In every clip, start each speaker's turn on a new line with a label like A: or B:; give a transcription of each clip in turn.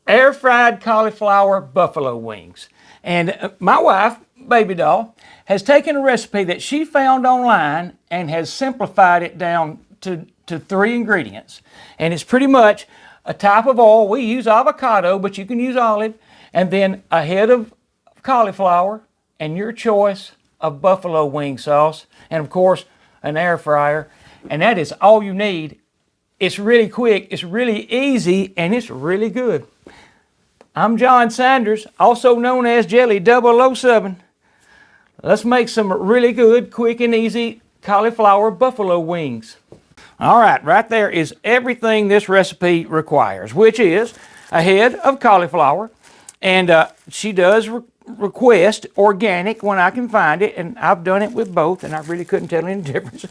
A: air fried cauliflower buffalo wings. And my wife, Babydoll, has taken a recipe that she found online and has simplified it down to 3 ingredients. And it's pretty much a type of oil. We use avocado, but you can use olive, and then a head of cauliflower and your choice of buffalo wing sauce, and of course an air fryer. And that is all you need. It's really quick, it's really easy, and it's really good. I'm John Sanders, also known as Jelly 007. Let's make some really good, quick and easy cauliflower buffalo wings. All right there is everything this recipe requires, which is a head of cauliflower, and she does request organic when I can find it, and I've done it with both, and I really couldn't tell any difference.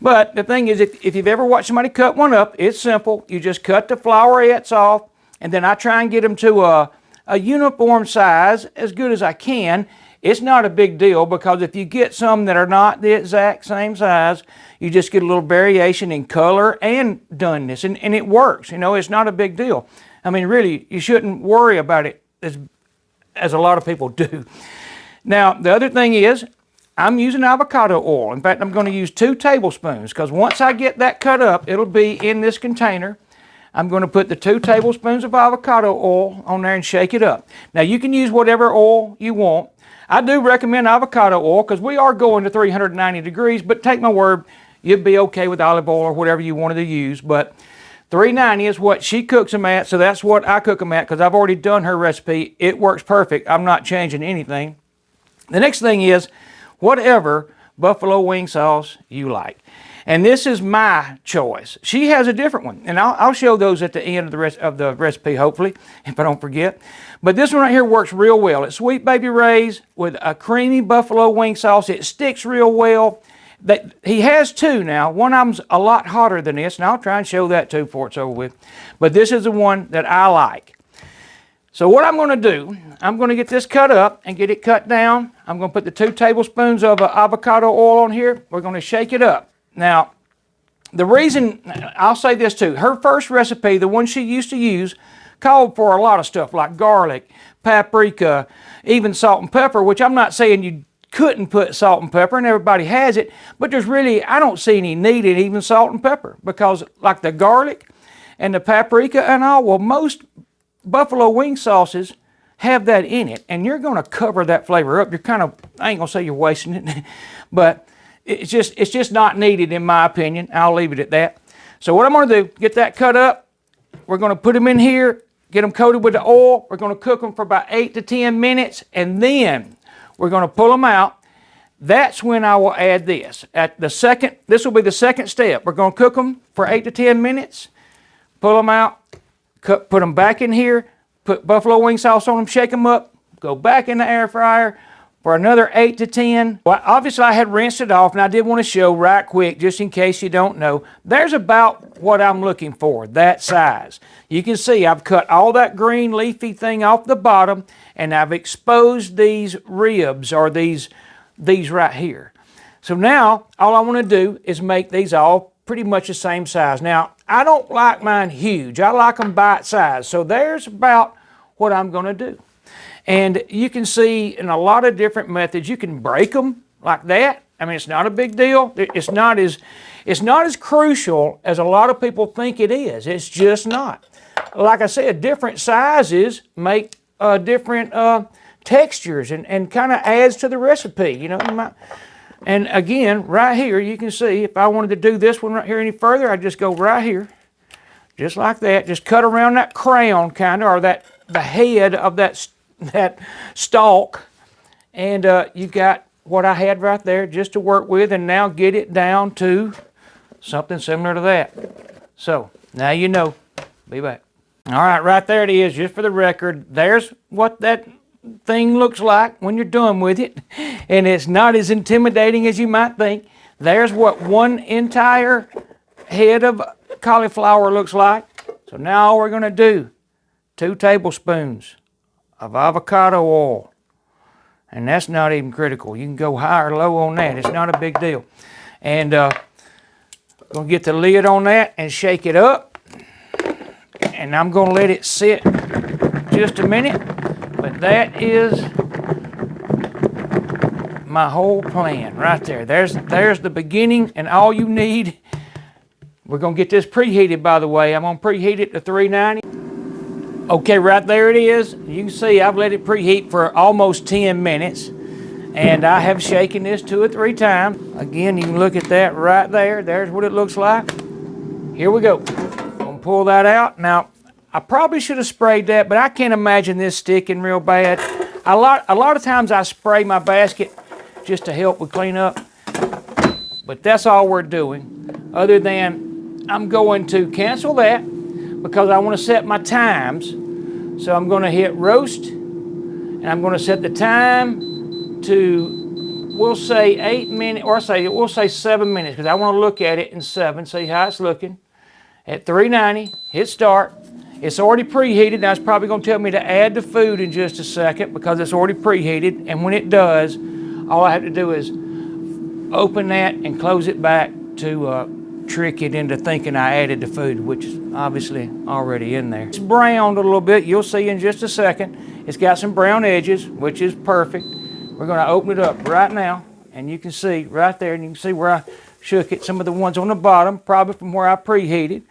A: But the thing is, if you've ever watched somebody cut one up, it's simple. You just cut the flowerettes off, and then I try and get them to a uniform size as good as I can. It's not a big deal, because if you get some that are not the exact same size, you just get a little variation in color and doneness, and it works. You know, it's not a big deal. I mean, really, you shouldn't worry about it as a lot of people do. Now, the other thing is, I'm using avocado oil. In fact, I'm going to use 2 tablespoons, because once I get that cut up, it'll be in this container. I'm going to put the 2 tablespoons of avocado oil on there and shake it up. Now, you can use whatever oil you want. I do recommend avocado oil because we are going to 390 degrees, but take my word, you'd be okay with olive oil or whatever you wanted to use. But 390 is what she cooks them at, so that's what I cook them at, because I've already done her recipe. It works perfect. I'm not changing anything. The next thing is whatever buffalo wing sauce you like. And this is my choice. She has a different one, and I'll show those at the end of the recipe, hopefully, if I don't forget. But this one right here works real well. It's Sweet Baby Ray's with a creamy buffalo wing sauce. It sticks real well. He has 2 now. One of them's a lot hotter than this, and I'll try and show that too before it's over with. But this is the one that I like. So what I'm going to do, I'm going to get this cut up and get it cut down. I'm going to put the 2 tablespoons of avocado oil on here. We're going to shake it up. Now, the reason, I'll say this too, her first recipe, the one she used to use, called for a lot of stuff like garlic, paprika, even salt and pepper, which I'm not saying you couldn't put salt and pepper, and everybody has it, but there's really, I don't see any need in even salt and pepper, because like the garlic and the paprika and all, well, most buffalo wing sauces have that in it, and you're going to cover that flavor up. You're kind of, I ain't going to say you're wasting it, but it's just not needed in my opinion. I'll leave it at that. So what I'm going to do, get that cut up. We're going to put them in here, get them coated with the oil. We're going to cook them for about 8 to 10 minutes, and then we're going to pull them out. That's when I will add this. This will be the second step. We're going to cook them for 8 to 10 minutes, pull them out, put them back in here, put buffalo wing sauce on them, shake them up, go back in the air fryer for another 8 to 10. Well, obviously I had rinsed it off, and I did want to show right quick, just in case you don't know, there's about what I'm looking for, that size. You can see I've cut all that green leafy thing off the bottom, and I've exposed these ribs, or these right here. So now all I want to do is make these all pretty much the same size. Now, I don't like mine huge. I like them bite size. So there's about what I'm going to do. And you can see in a lot of different methods, you can break them like that. I mean, it's not a big deal. It's not as crucial as a lot of people think it is. It's just not. Like I said, different sizes make different textures, and kind of adds to the recipe, you know. And again, right here, you can see if I wanted to do this one right here any further, I'd just go right here, just like that. Just cut around that crown, kind of, or the head of that stalk, and you got what I had right there just to work with, and now get it down to something similar to that. So now you know. Be back. All right there it is, just for the record. There's what that thing looks like when you're done with it, and it's not as intimidating as you might think. There's what one entire head of cauliflower looks like. So now all we're going to do, 2 tablespoons of avocado oil, and that's not even critical. You can go high or low on that. It's not a big deal. And going to get the lid on that and shake it up, and I'm going to let it sit just a minute, but that is my whole plan right there. There's the beginning, and all you need. We're gonna get this preheated, by the way. I'm gonna preheat it to 390. Okay, right there it is. You can see I've let it preheat for almost 10 minutes, and I have shaken this 2 or 3 times. Again, you can look at that right there. There's what it looks like. Here we go. I'm gonna pull that out. Now, I probably should have sprayed that, but I can't imagine this sticking real bad. A lot of times I spray my basket just to help with cleanup, but that's all we're doing. Other than I'm going to cancel that because I want to set my times. So I'm going to hit roast, and I'm going to set the time to, we'll say 8 minutes, or we'll say 7 minutes, because I want to look at it in 7, see how it's looking. At 390, hit start. It's already preheated. Now it's probably going to tell me to add the food in just a second because it's already preheated. And when it does, all I have to do is open that and close it back to trick it into thinking I added the food, which is obviously already in there. It's browned a little bit. You'll see in just a second. It's got some brown edges, which is perfect. We're going to open it up right now, and you can see right there, and you can see where I shook it. Some of the ones on the bottom, probably from where I preheated.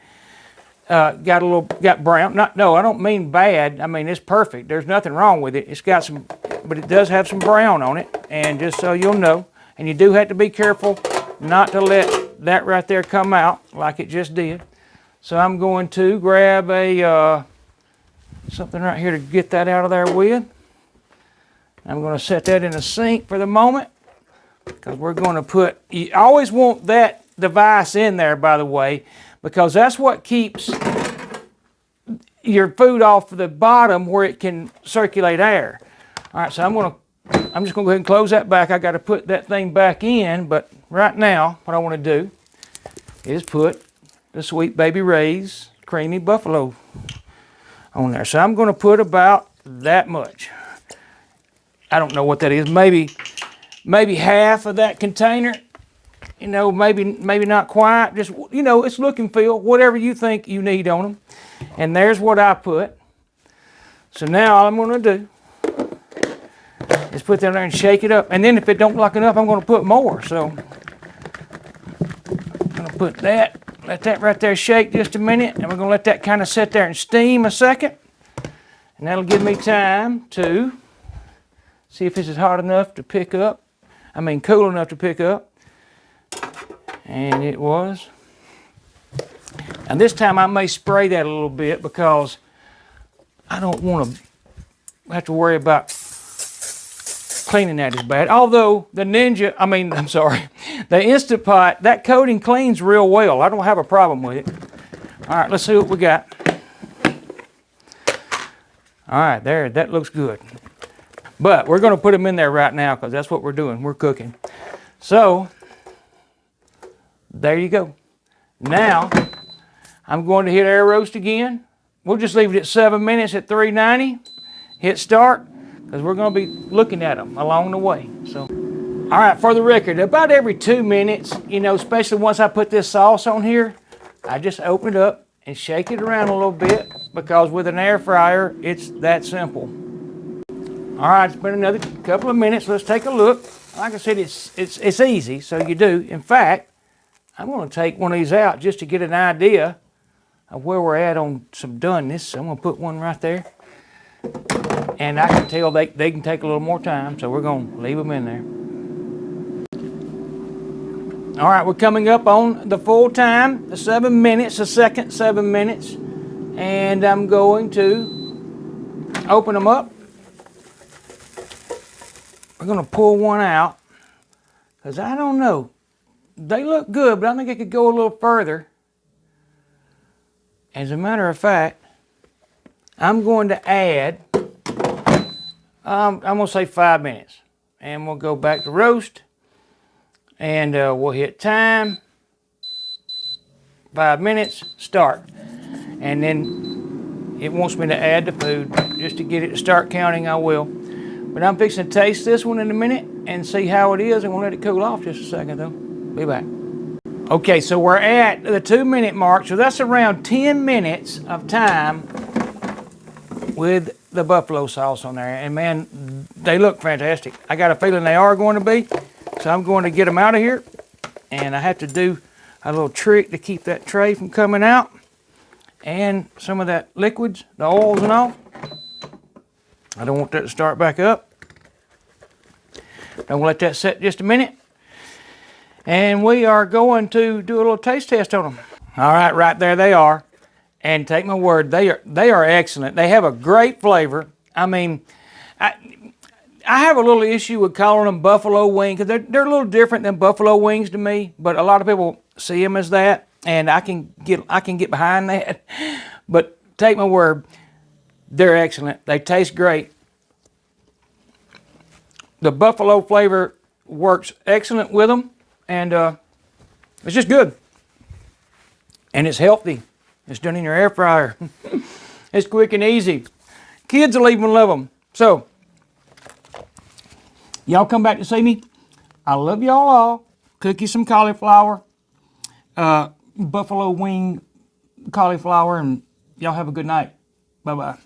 A: Got brown. No, I don't mean bad. I mean, it's perfect. There's nothing wrong with it. It's got some, but it does have some brown on it. And just so you'll know, and you do have to be careful not to let that right there come out like it just did. So I'm going to grab a something right here to get that out of there with. I'm going to set that in the sink for the moment because we're going to put, you always want that device in there, by the way, because that's what keeps your food off the bottom where it can circulate air. All right, so I'm just going to go ahead and close that back. I got to put that thing back in, but right now what I want to do is put the Sweet Baby Ray's Creamy Buffalo on there. So I'm going to put about that much. I don't know what that is. Maybe half of that container. You know, maybe not quite. Just, you know, it's look and feel, whatever you think you need on them. And there's what I put. So now all I'm going to do is put that there and shake it up. And then if it don't lock enough, I'm going to put more. So I'm going to put that, let that right there shake just a minute. And we're going to let that kind of sit there and steam a second. And that'll give me time to see if this is hot enough to pick up. I mean, cool enough to pick up. And it was. And this time I may spray that a little bit because I don't want to have to worry about cleaning that as bad. Although the the Instant Pot, that coating cleans real well. I don't have a problem with it. All right, let's see what we got. All right, there, that looks good. But we're going to put them in there right now because that's what we're doing. We're cooking. So there you go. Now I'm going to hit air roast again. We'll just leave it at 7 minutes at 390. Hit start because we're going to be looking at them along the way. So, all right, for the record, about every 2 minutes, you know, especially once I put this sauce on here, I just open it up and shake it around a little bit because with an air fryer, it's that simple. All right, it's been another couple of minutes. Let's take a look. Like I said, it's easy, so you do. In fact, I'm going to take one of these out just to get an idea of where we're at on some doneness. So I'm going to put one right there. And I can tell they can take a little more time, so we're going to leave them in there. All right, we're coming up on the full time, the 7 minutes, the second 7 minutes. And I'm going to open them up. We're going to pull one out because I don't know. They look good, but I think it could go a little further. As a matter of fact, I'm going to add, I'm going to say 5 minutes. And we'll go back to roast. And we'll hit time. 5 minutes, start. And then it wants me to add the food. Just to get it to start counting, I will. But I'm fixing to taste this one in a minute and see how it is. I'm going to let it cool off just a second though. Be back. Okay, so we're at the 2 minute mark. So that's around 10 minutes of time with the buffalo sauce on there. And man, they look fantastic. I got a feeling they are going to be. So I'm going to get them out of here. And I have to do a little trick to keep that tray from coming out. And some of that liquids, the oils and all. I don't want that to start back up. I'm going to let that set just a minute. And we are going to do a little taste test on them. All right, right there they are. And take my word, they are excellent. They have a great flavor. I mean, I have a little issue with calling them buffalo wings because they're a little different than buffalo wings to me. But a lot of people see them as that, and I can get behind that. But take my word, they're excellent. They taste great. The buffalo flavor works excellent with them, and it's just good. And it's healthy. It's done in your air fryer. It's quick and easy. Kids will even love them. So, y'all come back to see me. I love y'all all. Cook you some cauliflower, buffalo wing cauliflower, and y'all have a good night. Bye-bye.